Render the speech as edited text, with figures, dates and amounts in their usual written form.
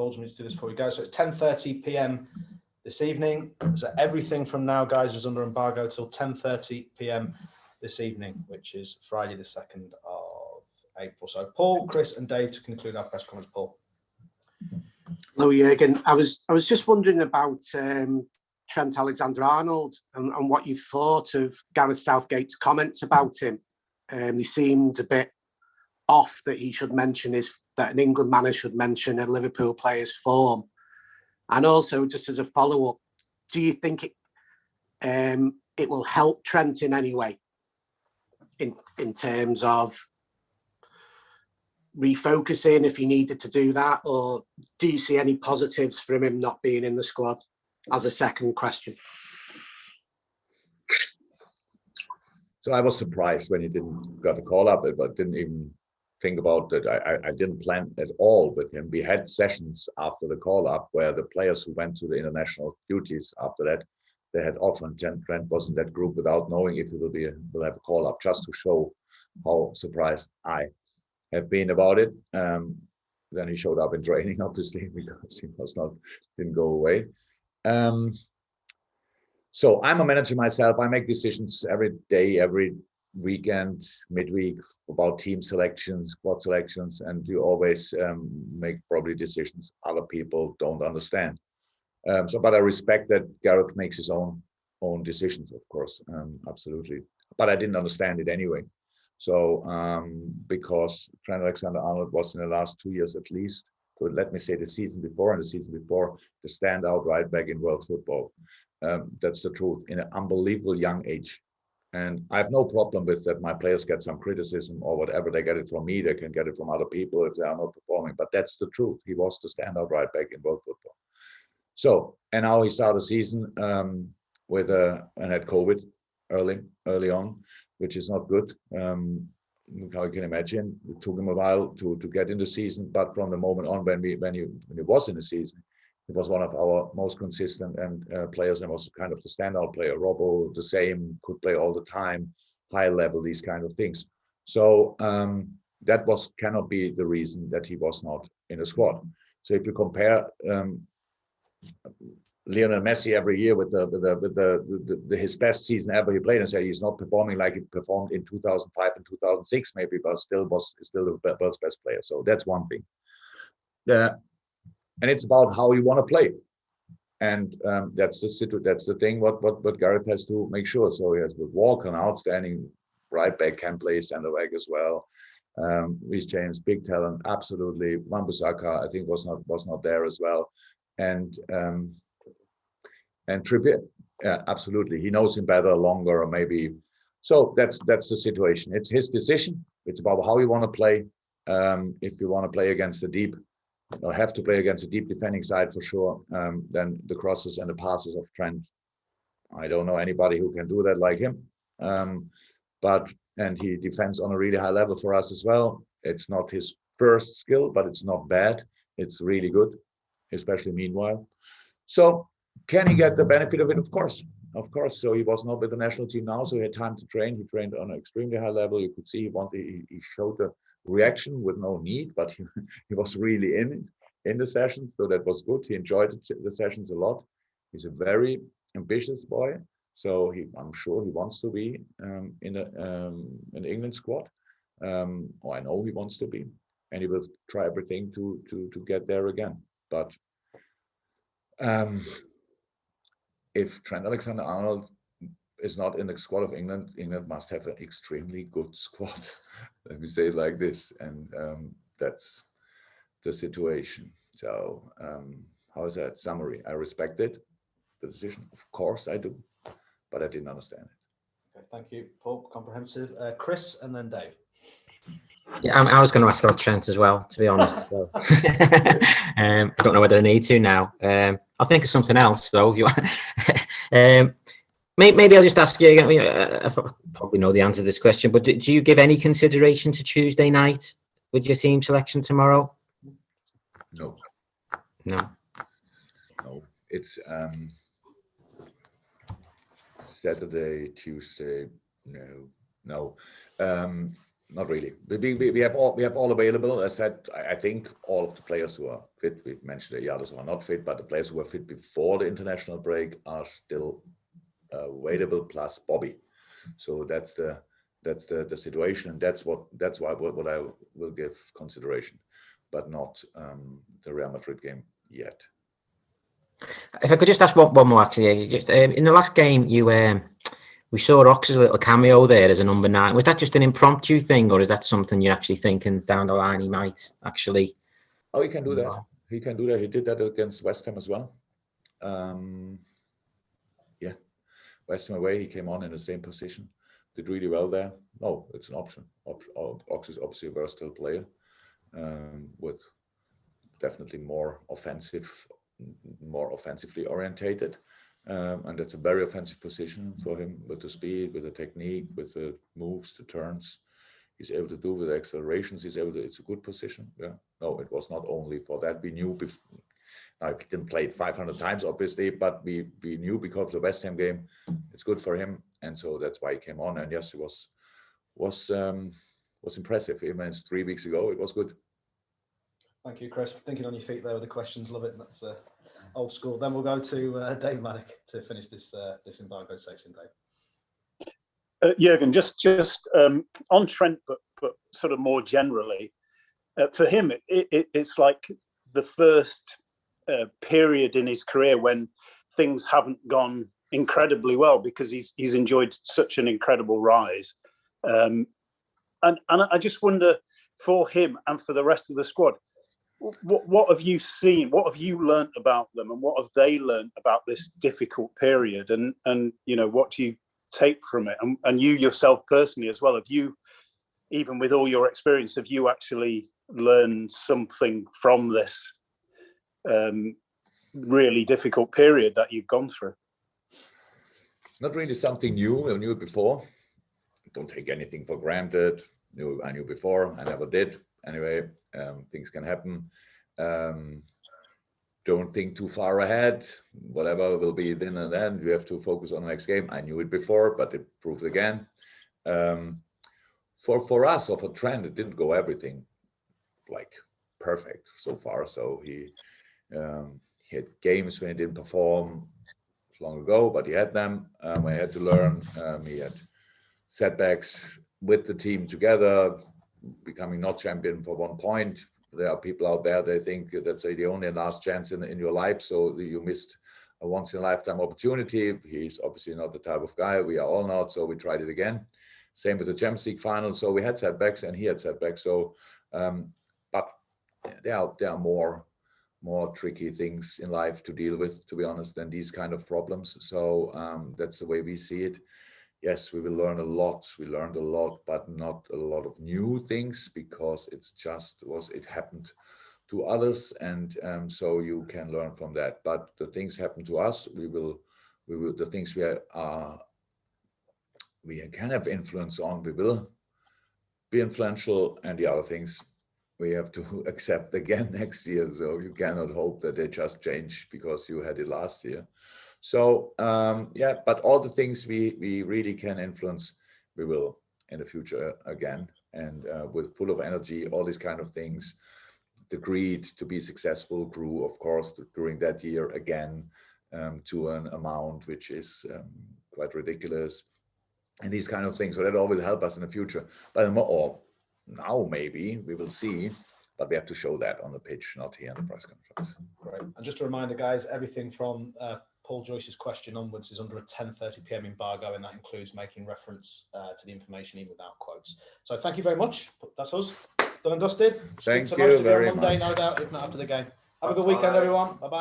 Paul, do you want me to do this before we go? So it's 10:30 p.m. this evening. So everything from now, guys, is under embargo till 10:30 p.m. this evening, which is Friday the 2nd of April. So Paul, Chris and Dave to conclude our press conference. Paul. Hello, Jurgen. I was just wondering about Trent Alexander-Arnold and what you thought of Gareth Southgate's comments about him. He seemed a bit off that he should mention that an England manager should mention a Liverpool player's form. And also, just as a follow-up, do you think it will help Trent in any way in terms of refocusing if he needed to do that, or do you see any positives from him not being in the squad? As a second question. So I was surprised when he didn't got a call up, but didn't even think about that. I didn't plan at all with him. We had sessions after the call up where the players who went to the international duties after that, they had often Trent was in that group without knowing if he will have a call up, just to show how surprised I have been about it. Then he showed up in training, obviously, because he didn't go away. So I'm a manager myself. I make decisions every day, every weekend, midweek about team selections, squad selections, and you always make probably decisions other people don't understand. But I respect that Gareth makes his own decisions, of course, absolutely. But I didn't understand it anyway. So because Trent Alexander-Arnold was in the last 2 years at least, so let me say the season before and the season before, the standout right back in world football. That's the truth, in an unbelievable young age. And I have no problem with that. My players get some criticism or whatever. They get it from me. They can get it from other people if they are not performing. But that's the truth. He was the standout right back in world football. So, and now he started the season and had COVID early on, which is not good. How you can imagine, it took him a while to get in the season, but from the moment on when he was in the season, he was one of our most consistent and players, and was kind of the standout player. Robbo, the same, could play all the time, high level, these kind of things. So that cannot be the reason that he was not in the squad. So if you compare Lionel Messi every year with his best season ever he played, and say he's not performing like he performed in 2005 and 2006 maybe, but still the world's best player. So that's one thing. And it's about how you want to play, and that's the thing. What Gareth has to make sure. So he has with Walker, an outstanding right back, can play centre back as well. Reece James, big talent, absolutely. Wan-Bissaka, I think was not there as well, and Trippier, yeah, absolutely. He knows him better, longer, or maybe. So that's the situation. It's his decision. It's about how you want to play. If you want to play against the deep, or have to play against a deep defending side for sure, then the crosses and the passes of Trent, I don't know anybody who can do that like him. And he defends on a really high level for us as well. It's not his first skill, but it's not bad. It's really good, especially meanwhile. So can he get the benefit of it? Of course. So he was not with the national team now, so he had time to train. He trained on an extremely high level. You could see he showed the reaction with no need, but he was really in the sessions, so that was good. He enjoyed the sessions a lot. He's a very ambitious boy, so I'm sure he wants to be in an England squad. Or I know he wants to be, and he will try everything to get there again. But if Trent Alexander-Arnold is not in the squad of England, England must have an extremely good squad. Let me say it like this, and that's the situation. So how is that summary? I respected the decision, of course I do, but I didn't understand it. Okay, thank you, Paul. Comprehensive. Chris, and then Dave. Yeah, I was going to ask about Trent as well, to be honest. So. I don't know whether I need to now. I'll think of something else, though. If you want. Maybe I'll just ask you again. I probably know the answer to this question, but do you give any consideration to Tuesday night with your team selection tomorrow? No. It's Saturday, Tuesday. No. Not really. We have all available. As I said, I think all of the players who are fit. We mentioned the others who are not fit, but the players who were fit before the international break are still available. Plus Bobby. So that's the situation, and that's why what I will give consideration, but not the Real Madrid game yet. If I could just ask one more, actually. Just, in the last game, we saw Ox's little cameo there as a number 9. Was that just an impromptu thing, or is that something you're actually thinking down the line he might actually? Oh, he can do that. He can do that. He did that against West Ham as well. Yeah, West Ham away, he came on in the same position. Did really well there. No, it's an option. Ox is obviously a versatile player with definitely more offensively orientated. And that's a very offensive position for him, with the speed, with the technique, with the moves, the turns he's able to do, with the accelerations he's able to. It's a good position. Yeah. No, it was not only for that. We knew before. I didn't play it 500 times, obviously, but we knew because of the West Ham game, it's good for him, and so that's why he came on. And yes, it was impressive. Even 3 weeks ago, it was good. Thank you, Chris. Thinking on your feet there with the questions. Love it. That's old school. Then we'll go to Dave Maddock to finish this embargo section. Dave. Jurgen, just on Trent, but sort of more generally, for him, it's like the first period in his career when things haven't gone incredibly well, because he's enjoyed such an incredible rise, and I just wonder, for him and for the rest of the squad, what have you seen? What have you learnt about them, and what have they learnt about this difficult period? And what do you take from it? And you yourself personally as well, have you, even with all your experience, have you actually learned something from this really difficult period that you've gone through? Not really something new. I knew it before. Don't take anything for granted. I knew before. I never did. Anyway, things can happen. Don't think too far ahead. Whatever will be then and then, you have to focus on the next game. I knew it before, but it proved again. For us, or for Trent, it didn't go everything like perfect so far. So he had games when he didn't perform long ago, but he had them. He had to learn. He had setbacks with the team together, becoming not champion for 1 point. There are people out there, they think that's the only and last chance in your life, so you missed a once-in-a-lifetime opportunity. He's obviously not the type of guy. We are all not, so we tried it again. Same with the Champions League final. So we had setbacks, and he had setbacks. So, but there are more tricky things in life to deal with, to be honest, than these kind of problems. So that's the way we see it. Yes, we will learn a lot. We learned a lot, but not a lot of new things, because it happened to others, and so you can learn from that. But the things happen to us, we will the things we can have influence on, we will be influential, and the other things we have to accept again next year. So you cannot hope that they just change because you had it last year. So but all the things we really can influence, we will in the future again, and with full of energy, all these kind of things. The greed to be successful grew, of course, during that year again, to an amount which is quite ridiculous, and these kind of things. So that always help us in the future. But now maybe we will see, but we have to show that on the pitch, not here in the press conference. Great. And just a reminder, guys, everything from Paul Joyce's question onwards is under a 10:30 p.m. embargo, and that includes making reference to the information even without quotes. So thank you very much. That's us. Done and dusted. Thank you very much. Monday, no doubt, if not after the game. Have a good weekend, everyone. Bye-bye.